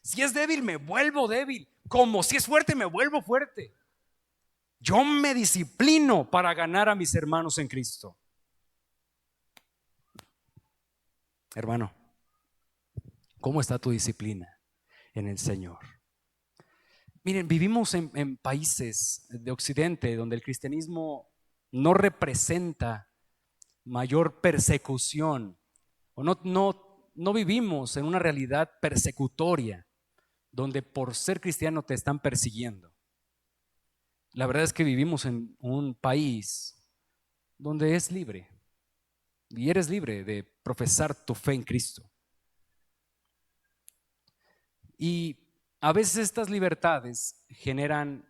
Si es débil, me vuelvo débil. Como si es fuerte, me vuelvo fuerte. Yo me disciplino para ganar a mis hermanos en Cristo. Hermano, ¿cómo está tu disciplina en el Señor? Miren, vivimos en países de Occidente donde el cristianismo no representa mayor persecución, o no vivimos en una realidad persecutoria donde por ser cristiano te están persiguiendo. La verdad es que vivimos en un país donde es libre y eres libre de profesar tu fe en Cristo. Y a veces estas libertades generan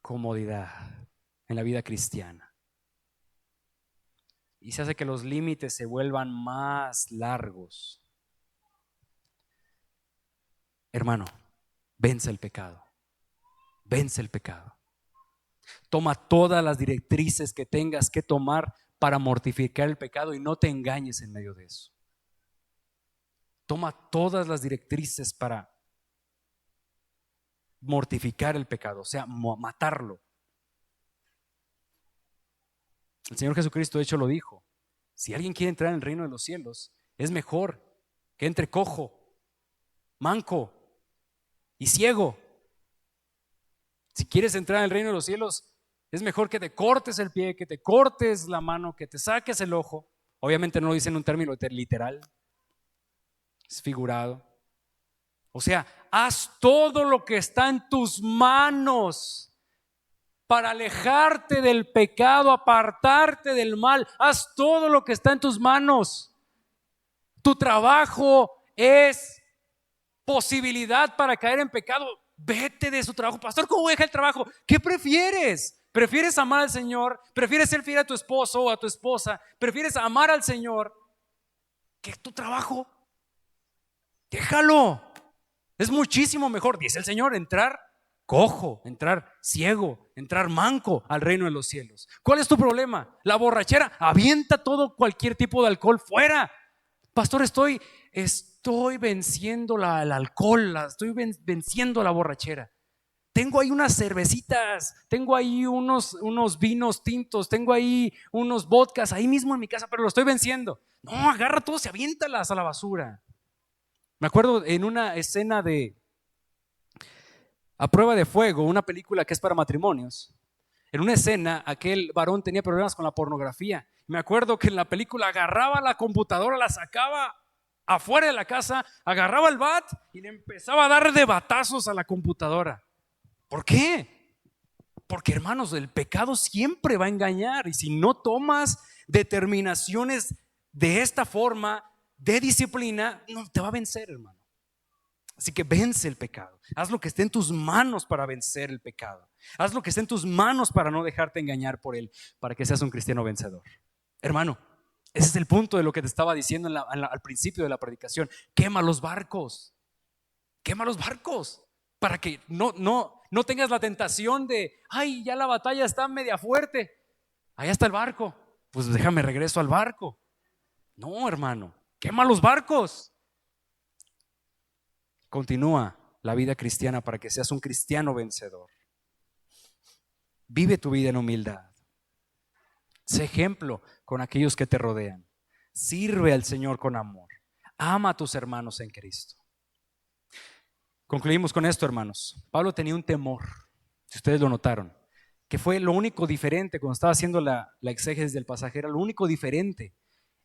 comodidad en la vida cristiana. Y se hace que los límites se vuelvan más largos. Hermano, vence el pecado. Vence el pecado. Toma todas las directrices que tengas que tomar para mortificar el pecado y no te engañes en medio de eso. Toma todas las directrices para mortificar el pecado, o sea, matarlo. El Señor Jesucristo de hecho lo dijo: si alguien quiere entrar en el reino de los cielos, es mejor que entre cojo, manco y ciego. Si quieres entrar en el reino de los cielos, es mejor que te cortes el pie, que te cortes la mano, que te saques el ojo. Obviamente no lo dice en un término literal, es figurado. O sea, haz todo lo que está en tus manos para alejarte del pecado, apartarte del mal. Haz todo lo que está en tus manos. Tu trabajo es posibilidad para caer en pecado. Vete de su trabajo. Pastor, ¿cómo deja el trabajo? ¿Qué prefieres? ¿Prefieres amar al Señor? ¿Prefieres ser fiel a tu esposo o a tu esposa? ¿Prefieres amar al Señor que tu trabajo? Déjalo. Es muchísimo mejor, dice el Señor, entrar cojo, entrar ciego, entrar manco al reino de los cielos. ¿Cuál es tu problema? La borrachera. Avienta todo, cualquier tipo de alcohol fuera. Pastor, estoy venciendo el alcohol, estoy venciendo la borrachera. Tengo ahí unas cervecitas, tengo ahí unos vinos tintos, tengo ahí unos vodkas ahí mismo en mi casa, pero lo estoy venciendo. No, agarra todo, se aviéntalas a la basura. Me acuerdo en una escena de A Prueba de Fuego, una película que es para matrimonios. En una escena, aquel varón tenía problemas con la pornografía. Me acuerdo que en la película agarraba la computadora, la sacaba afuera de la casa, agarraba el bat y le empezaba a dar de batazos a la computadora. ¿Por qué? Porque, hermanos, el pecado siempre va a engañar, y si no tomas determinaciones de esta forma, de disciplina, no te va a vencer, hermano. Así que vence el pecado. Haz lo que esté en tus manos para vencer el pecado. Haz lo que esté en tus manos para no dejarte engañar por él, para que seas un cristiano vencedor. Hermano, ese es el punto de lo que te estaba diciendo al principio de la predicación. Quema los barcos. Quema los barcos para que no tengas la tentación de, ay, ya la batalla está media fuerte. Allá está el barco. Pues déjame regreso al barco. No, hermano, quema los barcos. Continúa la vida cristiana para que seas un cristiano vencedor. Vive tu vida en humildad. Sé ejemplo con aquellos que te rodean. Sirve al Señor con amor. Ama a tus hermanos en Cristo. Concluimos con esto, hermanos. Pablo tenía un temor, si ustedes lo notaron, que fue lo único diferente cuando estaba haciendo la exégesis del pasaje. Era lo único diferente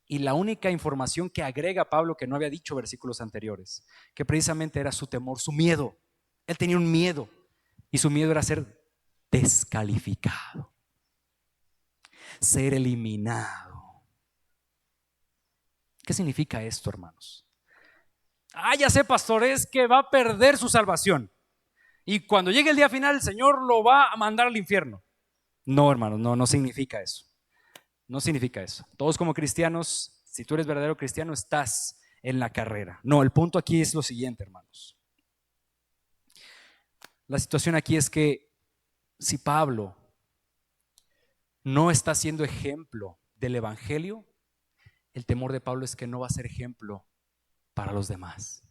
y la única información que agrega Pablo que no había dicho versículos anteriores, que precisamente era su temor, su miedo. Él tenía un miedo y su miedo era ser descalificado, ser eliminado. ¿Qué significa esto, hermanos? Ya sé, pastor, es que va a perder su salvación y cuando llegue el día final el Señor lo va a mandar al infierno. No, hermanos, no significa eso. No significa eso. Todos como cristianos, si tú eres verdadero cristiano, estás en la carrera. No, el punto aquí es lo siguiente, hermanos. La situación aquí es que si Pablo no está siendo ejemplo del evangelio, el temor de Pablo es que no va a ser ejemplo para los demás.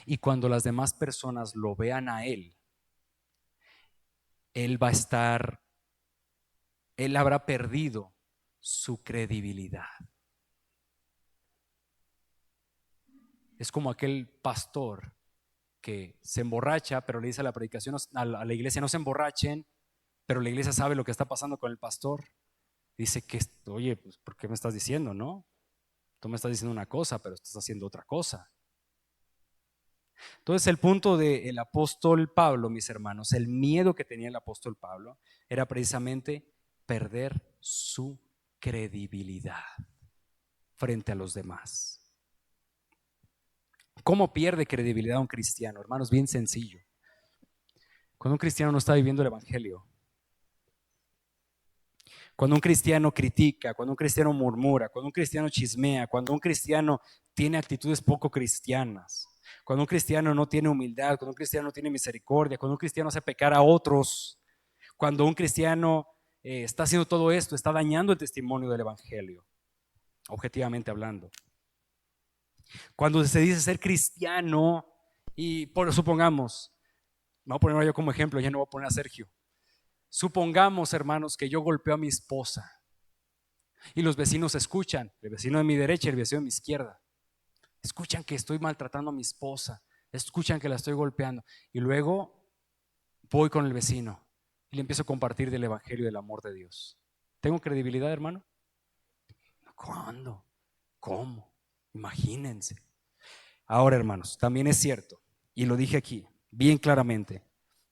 Y cuando las demás personas lo vean a él habrá perdido su credibilidad. Es como aquel pastor que se emborracha, pero le dice a la predicación, a la iglesia, no se emborrachen, pero la iglesia sabe lo que está pasando con el pastor. Dice que, oye, pues, ¿por qué me estás diciendo, no? Tú me estás diciendo una cosa, pero estás haciendo otra cosa. Entonces el punto del apóstol Pablo, mis hermanos, el miedo que tenía el apóstol Pablo era precisamente perder su credibilidad frente a los demás. ¿Cómo pierde credibilidad un cristiano? Hermanos, bien sencillo. Cuando un cristiano no está viviendo el evangelio, cuando un cristiano critica, cuando un cristiano murmura, cuando un cristiano chismea, cuando un cristiano tiene actitudes poco cristianas, cuando un cristiano no tiene humildad, cuando un cristiano no tiene misericordia, cuando un cristiano hace pecar a otros, cuando un cristiano está haciendo todo esto, está dañando el testimonio del evangelio, objetivamente hablando. Cuando se dice ser cristiano y supongamos, me voy a poner yo como ejemplo, ya no voy a poner a Sergio. Supongamos, hermanos, que yo golpeo a mi esposa y los vecinos escuchan, el vecino de mi derecha y el vecino de mi izquierda, escuchan que estoy maltratando a mi esposa, escuchan que la estoy golpeando y luego voy con el vecino y le empiezo a compartir del evangelio y del amor de Dios. ¿Tengo credibilidad, hermano? ¿Cuándo? ¿Cómo? Imagínense. Ahora, hermanos, también es cierto, y lo dije aquí bien claramente,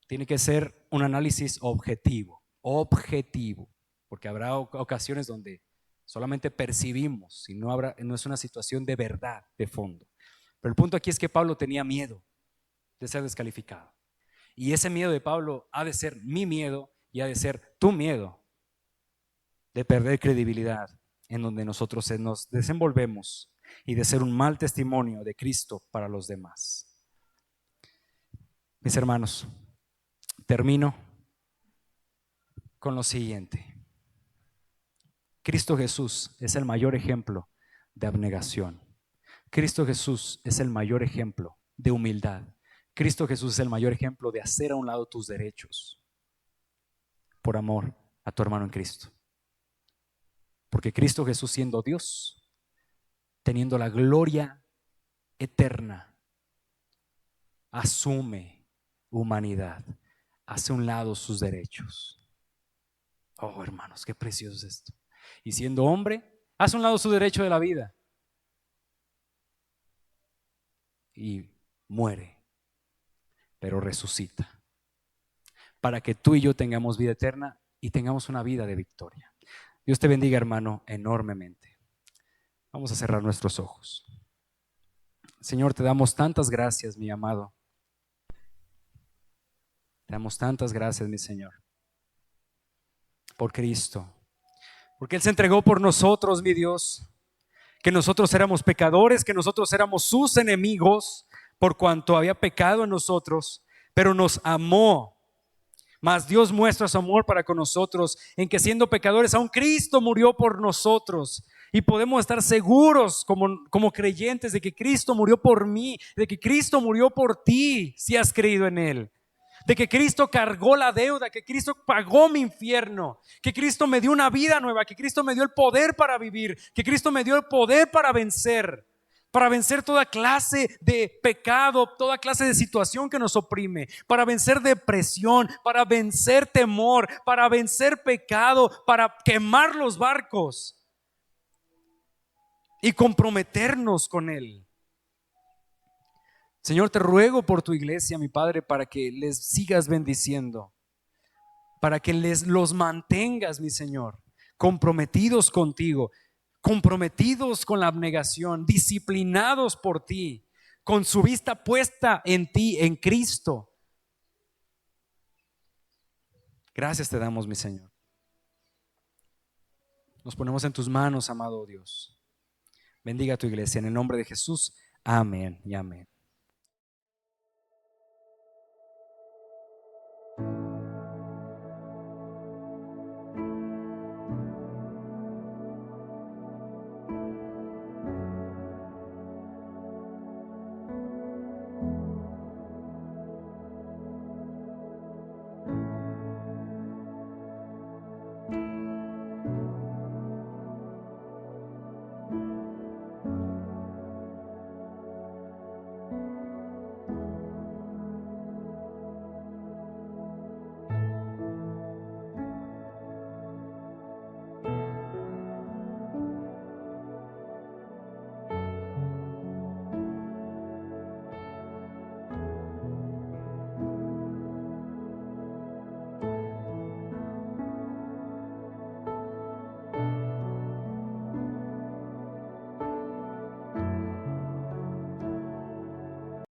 tiene que ser un análisis objetivo, porque habrá ocasiones donde solamente percibimos y no es una situación de verdad, de fondo. Pero el punto aquí es que Pablo tenía miedo de ser descalificado. Y ese miedo de Pablo ha de ser mi miedo y ha de ser tu miedo de perder credibilidad en donde nosotros nos desenvolvemos y de ser un mal testimonio de Cristo para los demás. Mis hermanos, termino con lo siguiente. Cristo Jesús es el mayor ejemplo de abnegación. Cristo Jesús es el mayor ejemplo de humildad. Cristo Jesús es el mayor ejemplo de hacer a un lado tus derechos por amor a tu hermano en Cristo. Porque Cristo Jesús, siendo Dios, teniendo la gloria eterna, asume humanidad, hace a un lado sus derechos. Oh, hermanos, qué precioso es esto. Y siendo hombre, hace a un lado su derecho de la vida y muere, pero resucita para que tú y yo tengamos vida eterna y tengamos una vida de victoria. Dios te bendiga, hermano, enormemente. Vamos a cerrar nuestros ojos. Señor, te damos tantas gracias, mi amado. Te damos tantas gracias, mi Señor, por Cristo, porque Él se entregó por nosotros, mi Dios, que nosotros éramos pecadores, que nosotros éramos sus enemigos por cuanto había pecado en nosotros, pero nos amó. Mas Dios muestra su amor para con nosotros en que siendo pecadores, aún Cristo murió por nosotros. Y podemos estar seguros como creyentes de que Cristo murió por mí, de que Cristo murió por ti si has creído en Él. De que Cristo cargó la deuda, que Cristo pagó mi infierno, que Cristo me dio una vida nueva, que Cristo me dio el poder para vivir, que Cristo me dio el poder para vencer toda clase de pecado, toda clase de situación que nos oprime, para vencer depresión, para vencer temor, para vencer pecado, para quemar los barcos y comprometernos con Él. Señor, te ruego por tu iglesia, mi Padre, para que les sigas bendiciendo, para que los mantengas, mi Señor, comprometidos contigo, comprometidos con la abnegación, disciplinados por ti, con su vista puesta en ti, en Cristo. Gracias te damos, mi Señor. Nos ponemos en tus manos, amado Dios. Bendiga a tu iglesia en el nombre de Jesús. Amén y amén.